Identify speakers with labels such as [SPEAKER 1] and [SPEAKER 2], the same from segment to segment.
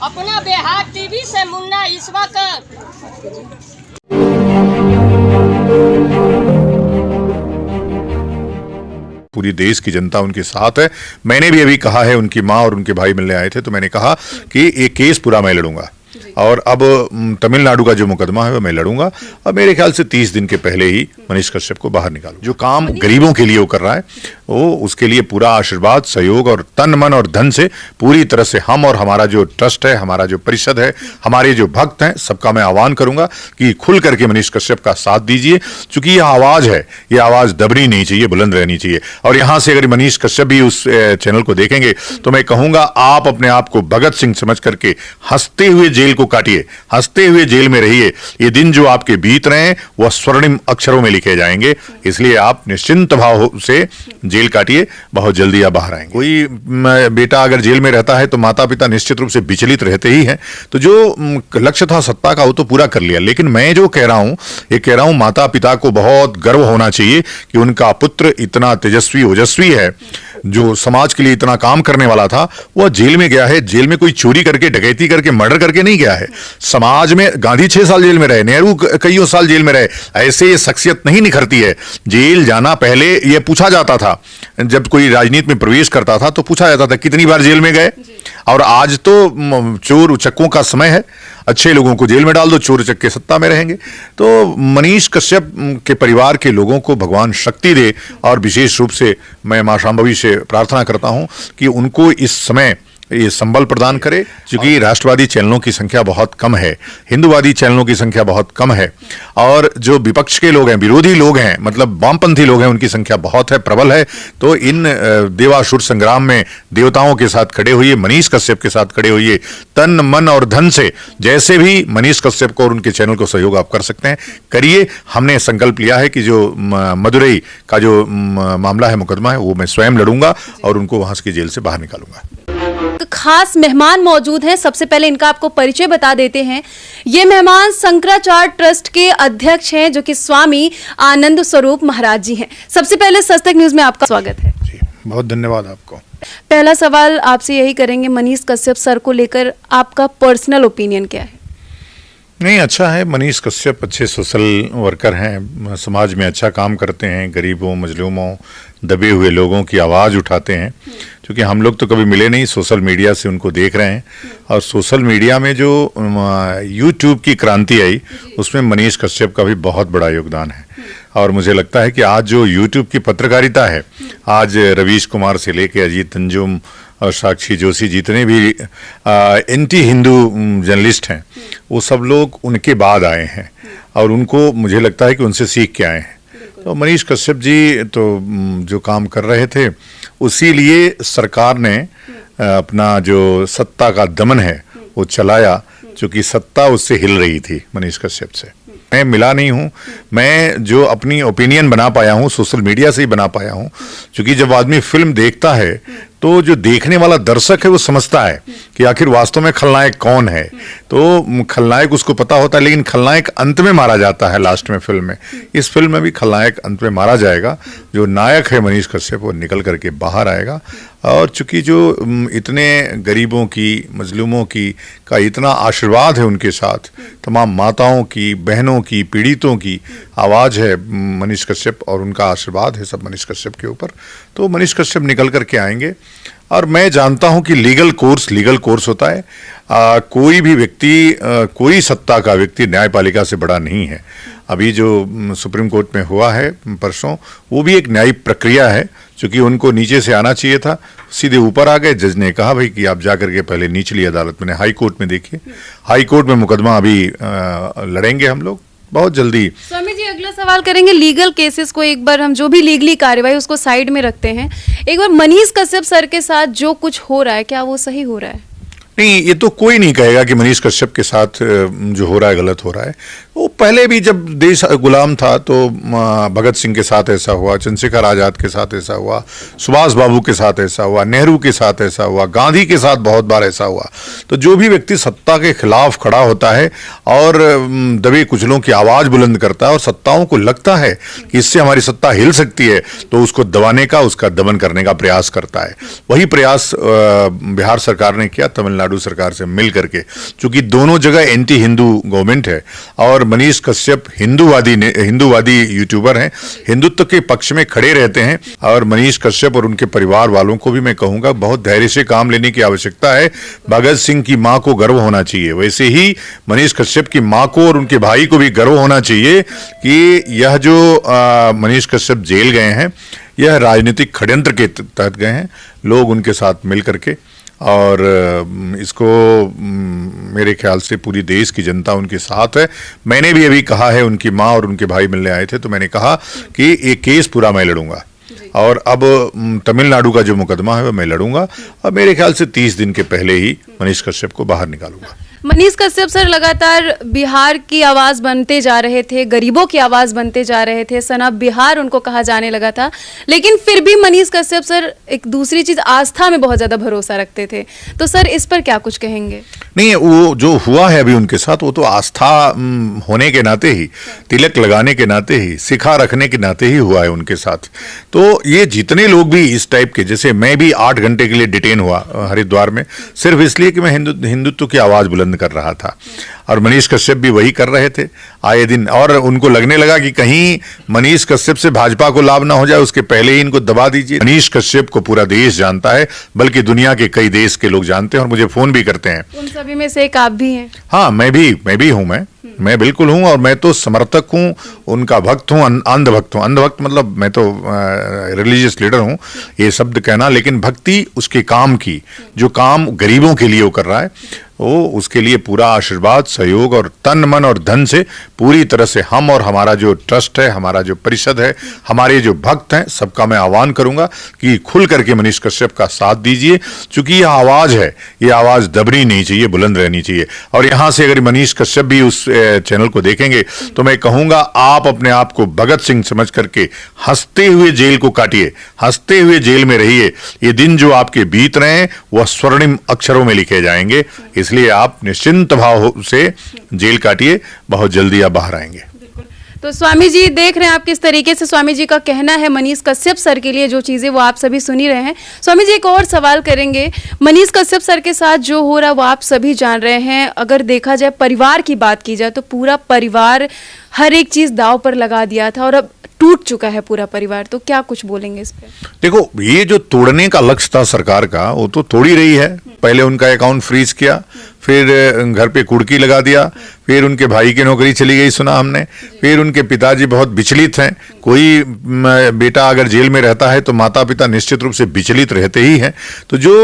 [SPEAKER 1] अपना बिहार टीवी से मुन्ना ईश्वर का
[SPEAKER 2] पूरी देश की जनता उनके साथ है। मैंने भी अभी कहा है, उनकी माँ और उनके भाई मिलने आए थे तो मैंने कहा कि ये केस पूरा मैं लड़ूंगा और अब तमिलनाडु का जो मुकदमा है वो मैं लड़ूंगा और मेरे ख्याल से 30 दिन के पहले ही मनीष कश्यप को बाहर निकालूं। जो काम गरीबों के लिए वो कर रहा है वो उसके लिए पूरा आशीर्वाद, सहयोग और तन मन और धन से पूरी तरह से हम और हमारा जो ट्रस्ट है, हमारा जो परिषद है, हमारे जो भक्त हैं, सबका मैं आह्वान करूंगा कि खुल करके मनीष कश्यप का साथ दीजिए। चूंकि यह आवाज है, ये आवाज दबनी नहीं चाहिए, बुलंद रहनी चाहिए। और यहां से अगर मनीष कश्यप भी उस चैनल को देखेंगे तो मैं कहूंगा आप अपने आप को भगत सिंह समझ करके हंसते हुए जेल को काटिए, हंसते हुए जेल में रहिए। ये दिन जो आपके बीत रहे हैं वह स्वर्णिम अक्षरों में लिखे जाएंगे, इसलिए आप निश्चिंत भाव से जेल काटिए, बहुत जल्दी आप बाहर आएंगे। कोई बेटा अगर जेल में रहता है तो माता पिता निश्चित रूप से विचलित रहते ही हैं। तो जो लक्ष्य था सत्ता का वो तो पूरा कर लिया, लेकिन मैं जो कह रहा हूं ये कह रहा हूं माता पिता को बहुत गर्व होना चाहिए कि उनका पुत्र इतना तेजस्वी ओजस्वी है, जो समाज के लिए इतना काम करने वाला था, वह जेल में गया है। जेल में कोई चोरी करके, डकैती करके, मर्डर करके नहीं गया है। समाज में गांधी 6 साल जेल में रहे, नेहरू कईयों साल जेल में रहे, ऐसे ये शख्सियत नहीं निखरती है। जेल जाना पहले यह पूछा जाता था, जब कोई राजनीति में प्रवेश करता था तो पूछा जाता था कितनी बार जेल में गए। और आज तो चोर उचक्कों का समय है, अच्छे लोगों को जेल में डाल दो, चोर उचक्के सत्ता में रहेंगे। तो मनीष कश्यप के परिवार के लोगों को भगवान शक्ति दे और विशेष रूप से मैं मां शांभवी से प्रार्थना करता हूं कि उनको इस समय ये संबल प्रदान करे। क्योंकि राष्ट्रवादी चैनलों की संख्या बहुत कम है, हिंदूवादी चैनलों की संख्या बहुत कम है और जो विपक्ष के लोग हैं, विरोधी लोग हैं, मतलब वामपंथी लोग हैं, उनकी संख्या बहुत है, प्रबल है। तो इन देवासुर संग्राम में देवताओं के साथ खड़े होइए, मनीष कश्यप के साथ खड़े होइए, तन मन और धन से। जैसे भी मनीष कश्यप को और उनके चैनल को सहयोग आप कर सकते हैं, करिए। हमने संकल्प लिया है कि जो मदुरई का जो मामला है, मुकदमा है, वो मैं स्वयं लड़ूंगा और उनको वहां से जेल से बाहर निकालूंगा।
[SPEAKER 3] खास मेहमान मौजूद हैं, सबसे पहले इनका आपको परिचय बता देते हैं। ये मेहमान शंकराचार्य ट्रस्ट के अध्यक्ष हैं, जो कि स्वामी आनंद स्वरूप महाराज जी हैं। सबसे पहले सच तक न्यूज में आपका स्वागत है
[SPEAKER 2] जी, बहुत धन्यवाद आपको।
[SPEAKER 3] पहला सवाल आपसे यही करेंगे, मनीष कश्यप सर को लेकर आपका पर्सनल ओपिनियन क्या है?
[SPEAKER 2] नहीं, अच्छा है। मनीष कश्यप अच्छे सोशल वर्कर हैं, समाज में अच्छा काम करते हैं, गरीबों, मजलूमों, दबे हुए लोगों की आवाज़ उठाते हैं। क्योंकि हम लोग तो कभी मिले नहीं, सोशल मीडिया से उनको देख रहे हैं और सोशल मीडिया में जो यूट्यूब की क्रांति आई उसमें मनीष कश्यप का भी बहुत बड़ा योगदान है। और मुझे लगता है कि आज जो यूट्यूब की पत्रकारिता है, आज रवीश कुमार से लेके अजीत अंजुम और साक्षी जोशी, जितने भी एंटी हिंदू जर्नलिस्ट हैं, वो सब लोग उनके बाद आए हैं और उनको मुझे लगता है कि उनसे सीख के आए हैं। तो मनीष कश्यप जी तो जो काम कर रहे थे, उसी लिए सरकार ने अपना जो सत्ता का दमन है वो चलाया, क्योंकि सत्ता उससे हिल रही थी मनीष कश्यप से। मैं मिला नहीं हूँ, मैं जो अपनी ओपिनियन बना पाया हूँ सोशल मीडिया से ही बना पाया हूँ। क्योंकि जब आदमी फिल्म देखता है तो जो देखने वाला दर्शक है वो समझता है कि आखिर वास्तव में खलनायक कौन है। तो खलनायक उसको पता होता है, लेकिन खलनायक अंत में मारा जाता है लास्ट में फिल्म में। इस फिल्म में भी खलनायक अंत में मारा जाएगा, जो नायक है मनीष कश्यप वो निकल करके बाहर आएगा। और चूंकि जो इतने गरीबों की, मजलूमों की का इतना आशीर्वाद है उनके साथ, तमाम माताओं की, बहनों की, पीड़ितों की आवाज़ है मनीष कश्यप और उनका आशीर्वाद है सब मनीष कश्यप के ऊपर। तो मनीष कश्यप निकल करके आएंगे। और मैं जानता हूं कि लीगल कोर्स होता है। कोई भी व्यक्ति, कोई सत्ता का व्यक्ति न्यायपालिका से बड़ा नहीं है। अभी जो सुप्रीम कोर्ट में हुआ है परसों, वो भी एक न्यायिक प्रक्रिया है। क्योंकि उनको नीचे से आना चाहिए था, सीधे ऊपर आ गए। जज ने कहा भाई कि आप जा करके पहले निचली अदालत में, हाई कोर्ट में देखिए। हाई कोर्ट में मुकदमा अभी लड़ेंगे हम लोग बहुत जल्दी।
[SPEAKER 3] स्वामी जी, अगला सवाल करेंगे लीगल केसेस को। एक बार हम जो भी लीगली कार्रवाई उसको साइड में रखते हैं। एक बार मनीष कश्यप सर के साथ जो कुछ हो रहा है, क्या वो सही हो रहा है?
[SPEAKER 2] नहीं, ये तो कोई नहीं कहेगा कि मनीष कश्यप के साथ जो हो रहा है गलत हो रहा है। वो पहले भी जब देश गुलाम था तो भगत सिंह के साथ ऐसा हुआ, चंद्रशेखर आजाद के साथ ऐसा हुआ, सुभाष बाबू के साथ ऐसा हुआ, नेहरू के साथ ऐसा हुआ, गांधी के साथ बहुत बार ऐसा हुआ। तो जो भी व्यक्ति सत्ता के खिलाफ खड़ा होता है और दबे कुचलों की आवाज़ बुलंद करता है और सत्ताओं को लगता है कि इससे हमारी सत्ता हिल सकती है, तो उसको दबाने का, उसका दमन करने का प्रयास करता है। वही प्रयास बिहार सरकार ने किया, तमिलनाडु तमिलनाडु सरकार से मिल करके, चूंकि दोनों जगह एंटी हिंदू गवर्नमेंट है और मनीष कश्यप हिंदूवादी यूट्यूबर हैं, हिंदुत्व के पक्ष में खड़े रहते हैं। और मनीष कश्यप और उनके परिवार वालों को भी मैं कहूंगा बहुत धैर्य से काम लेने की आवश्यकता है। भगत सिंह की मां को गर्व होना चाहिए, वैसे ही मनीष कश्यप की मां को और उनके भाई को भी गर्व होना चाहिए कि यह जो मनीष कश्यप जेल गए हैं यह राजनीतिक षड्यंत्र के तहत गए हैं, लोग उनके साथ मिल करके। और इसको मेरे ख्याल से पूरी देश की जनता उनके साथ है। मैंने भी अभी कहा है, उनकी मां और उनके भाई मिलने आए थे तो मैंने कहा कि ये केस पूरा मैं लड़ूंगा और अब तमिलनाडु का जो मुकदमा है वो मैं लड़ूंगा और मेरे ख्याल से 30 दिन के पहले ही मनीष कश्यप को बाहर निकालूंगा।
[SPEAKER 3] मनीष कश्यप सर लगातार बिहार की आवाज बनते जा रहे थे, गरीबों की आवाज बनते जा रहे थे, सन ऑफ बिहार उनको कहा जाने लगा था, लेकिन फिर भी मनीष कश्यप सर एक दूसरी चीज आस्था में बहुत ज्यादा भरोसा रखते थे। तो सर इस पर क्या कुछ कहेंगे?
[SPEAKER 2] नहीं, वो जो हुआ है अभी उनके साथ वो तो आस्था होने के नाते ही, तिलक लगाने के नाते ही, सिखा रखने के नाते ही हुआ है उनके साथ। तो ये जितने लोग भी इस टाइप के, जैसे मैं भी 8 घंटे के लिए डिटेन हुआ हरिद्वार में सिर्फ इसलिए कि मैं हिंदुत्व की आवाज बुलंद कर रहा था और मनीष कश्यप भी वही कर रहे थे आए दिन। और उनको लगने लगा कि कहीं मनीष कश्यप से भाजपा को लाभ ना हो जाए, उसके पहले ही इनको दबा दीजिए। मनीष कश्यप को पूरा देश जानता है, बल्कि दुनिया के कई देश के लोग जानते हैं और मुझे फोन भी करते हैं।
[SPEAKER 3] उन सभी में से एक आप भी हैं।
[SPEAKER 2] हाँ, मैं भी हूं। मैं बिल्कुल हूं और मैं तो समर्थक हूं, उनका भक्त हूं, अंधभक्त हूं। अंधभक्त मतलब मैं तो रिलीजियस लीडर हूं, ये शब्द कहना, लेकिन भक्ति उसके काम की, जो काम गरीबों के लिए वो कर रहा है, वो उसके लिए पूरा आशीर्वाद, सहयोग और तन मन और धन से पूरी तरह से हम और हमारा जो ट्रस्ट है, हमारा जो परिषद है, हमारे जो भक्त हैं, सबका मैं आह्वान करूंगा कि खुल करके मनीष कश्यप का साथ दीजिए। चूंकि यह आवाज है, ये आवाज दबनी नहीं चाहिए, बुलंद रहनी चाहिए। और यहां से अगर मनीष कश्यप भी उस चैनल को देखेंगे तो मैं कहूंगा आप अपने आप को भगत सिंह समझ करके हंसते हुए जेल को काटिए, हंसते हुए जेल में रहिए। ये दिन जो आपके बीत रहे हैं वह स्वर्णिम अक्षरों में लिखे जाएंगे, इसलिए आप निश्चिंत भाव से जेल काटिए, बहुत जल्दी आप बाहर आएंगे।
[SPEAKER 3] तो स्वामी जी देख रहे हैं आप किस तरीके से स्वामी जी का कहना है मनीष कश्यप सर के लिए, जो चीज़ें वो आप सभी सुन ही रहे हैं। स्वामी जी एक और सवाल करेंगे, मनीष कश्यप सर के साथ जो हो रहा है वो आप सभी जान रहे हैं। अगर देखा जाए, परिवार की बात की जाए तो पूरा परिवार हर एक चीज़ दांव पर लगा दिया था और अब टूट चुका है पूरा परिवार, तो क्या कुछ बोलेंगे इस पे?
[SPEAKER 2] देखो, ये जो तोड़ने का लक्ष्य था सरकार का वो तो तोड़ ही रही है। पहले उनका अकाउंट फ्रीज किया, फिर घर पे कुड़की लगा दिया, फिर उनके भाई की नौकरी चली गई सुना हमने, फिर उनके पिताजी बहुत विचलित हैं। कोई बेटा अगर जेल में रहता है तो माता पिता निश्चित रूप से विचलित रहते ही हैं। तो जो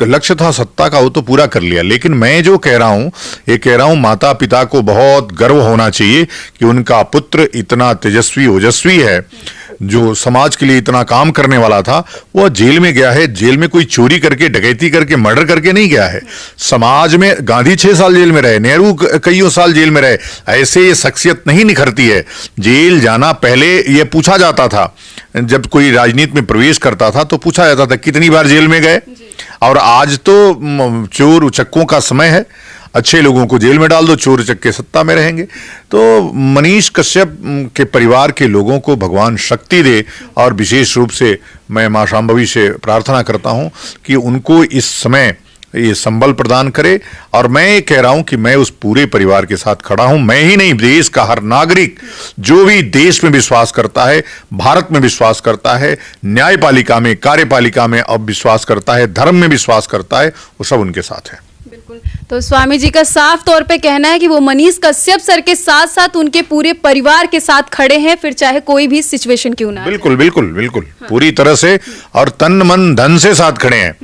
[SPEAKER 2] लक्ष्य था सत्ता का वो तो पूरा कर लिया, लेकिन मैं जो कह रहा हूँ ये कह रहा हूँ माता पिता को बहुत गर्व होना चाहिए कि उनका पुत्र इतना तेजस्वी ओजस्वी है, जो समाज के लिए इतना काम करने वाला था, वो जेल में गया है। जेल में कोई चोरी करके, डकैती करके, मर्डर करके नहीं गया है। समाज में गांधी 6 साल जेल में रहे, नेहरू कईयों साल जेल में रहे, ऐसे ये शख्सियत नहीं निखरती है। जेल जाना पहले ये पूछा जाता था, जब कोई राजनीति में प्रवेश करता था तो पूछा जाता था कितनी बार जेल में गए। और आज तो चोर उचक्कों का समय है, अच्छे लोगों को जेल में डाल दो, चोर चक्के सत्ता में रहेंगे। तो मनीष कश्यप के परिवार के लोगों को भगवान शक्ति दे और विशेष रूप से मैं मां शांभवी से प्रार्थना करता हूं कि उनको इस समय ये संबल प्रदान करे। और मैं ये कह रहा हूं कि मैं उस पूरे परिवार के साथ खड़ा हूं। मैं ही नहीं, देश का हर नागरिक जो भी देश में विश्वास करता है, भारत में विश्वास करता है, न्यायपालिका में, कार्यपालिका में अब विश्वास करता है, धर्म में विश्वास करता है, वो सब उनके साथ है।
[SPEAKER 3] तो स्वामी जी का साफ तौर पे कहना है कि वो मनीष कश्यप सर के साथ साथ उनके पूरे परिवार के साथ खड़े हैं, फिर चाहे कोई भी सिचुएशन क्यों ना।
[SPEAKER 2] बिल्कुल बिल्कुल बिल्कुल, पूरी तरह से और तन मन धन से साथ खड़े हैं।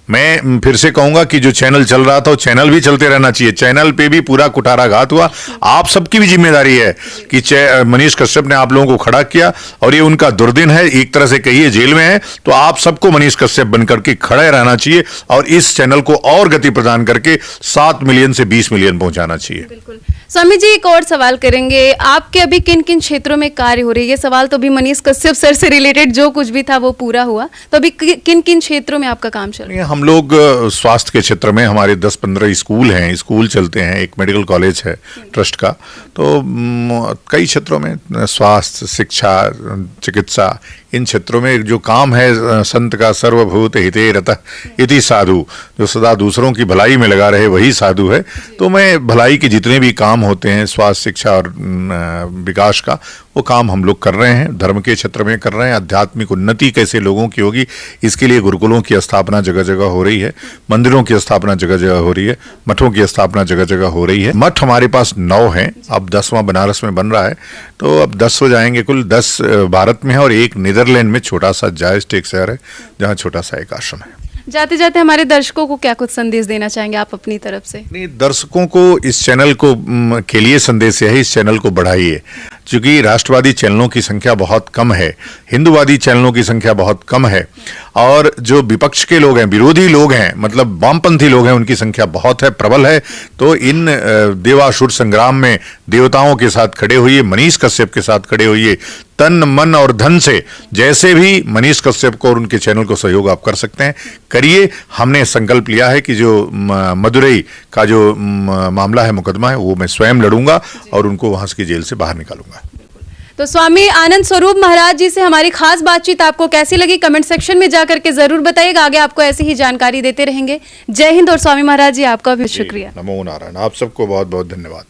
[SPEAKER 2] मैं फिर से कहूंगा कि जो चैनल चल रहा था वो चैनल भी चलते रहना चाहिए। चैनल पे भी पूरा कुठाराघात हुआ। आप सबकी भी जिम्मेदारी है कि मनीष कश्यप ने आप लोगों को खड़ा किया और ये उनका दुर्दिन है, एक तरह से कहिए जेल में है, तो आप सबको मनीष कश्यप बनकर के खड़े रहना चाहिए और इस चैनल को और गति प्रदान करके 7 मिलियन से 20 मिलियन पहुंचाना चाहिए।
[SPEAKER 3] बिल्कुल। स्वामी जी एक और सवाल करेंगे, आपके अभी किन किन क्षेत्रों में कार्य हो रही है? ये सवाल तो अभी मनीष कश्यप सर से रिलेटेड जो कुछ भी था वो पूरा हुआ, तो अभी किन किन क्षेत्रों में आपका काम चल रहा है?
[SPEAKER 2] हम हम लोग स्वास्थ्य के क्षेत्र में हमारे 10-15 स्कूल हैं, स्कूल चलते हैं, एक मेडिकल कॉलेज है ट्रस्ट का, तो कई क्षेत्रों में स्वास्थ्य, शिक्षा, चिकित्सा, इन क्षेत्रों में जो काम है संत का सर्वभूत हिते रतः इति साधु, जो सदा दूसरों की भलाई में लगा रहे वही साधु है। तो मैं भलाई के जितने भी काम होते हैं, स्वास्थ्य, शिक्षा और विकास का, वो काम हम लोग कर रहे हैं। धर्म के क्षेत्र में कर रहे हैं। आध्यात्मिक उन्नति कैसे लोगों की होगी, इसके लिए गुरुकुलों की स्थापना जगह जगह हो रही है, मंदिरों की स्थापना जगह जगह हो रही है, मठों की स्थापना जगह जगह हो रही है। मठ हमारे पास 9 हैं, अब 10वां बनारस में बन रहा है, तो अब 10 हो जाएंगे कुल। 10 भारत में है और एक नीदरलैंड में छोटा सा जायस्ट एक शहर है जहाँ छोटा सा एक आश्रम है।
[SPEAKER 3] जाते जाते हमारे दर्शकों को क्या कुछ संदेश देना चाहेंगे आप अपनी तरफ से?
[SPEAKER 2] नहीं, दर्शकों को इस चैनल को के लिए संदेश है, इस चैनल को बढ़ाइए, क्योंकि राष्ट्रवादी चैनलों की संख्या बहुत कम है, हिंदूवादी चैनलों की संख्या बहुत कम है, और जो विपक्ष के लोग हैं, विरोधी लोग हैं, मतलब वामपंथी लोग हैं, उनकी संख्या बहुत है, प्रबल है। तो इन देवासुर संग्राम में देवताओं के साथ खड़े होइए, मनीष कश्यप के साथ खड़े होइए, तन मन और धन से, जैसे भी मनीष कश्यप को और उनके चैनल को सहयोग आप कर सकते हैं, करिए। हमने संकल्प लिया है कि जो मदुरई का जो मामला है, मुकदमा है, वो मैं स्वयं लड़ूंगा और उनको वहां की जेल से बाहर निकालूंगा।
[SPEAKER 3] तो स्वामी आनंद स्वरूप महाराज जी से हमारी खास बातचीत आपको कैसी लगी, कमेंट सेक्शन में जाकर के जरूर बताइएगा। आगे आपको ऐसी ही जानकारी देते रहेंगे। जय हिंद और स्वामी महाराज जी आपका भी शुक्रिया।
[SPEAKER 2] नमो नारायण। आप सबको बहुत बहुत धन्यवाद।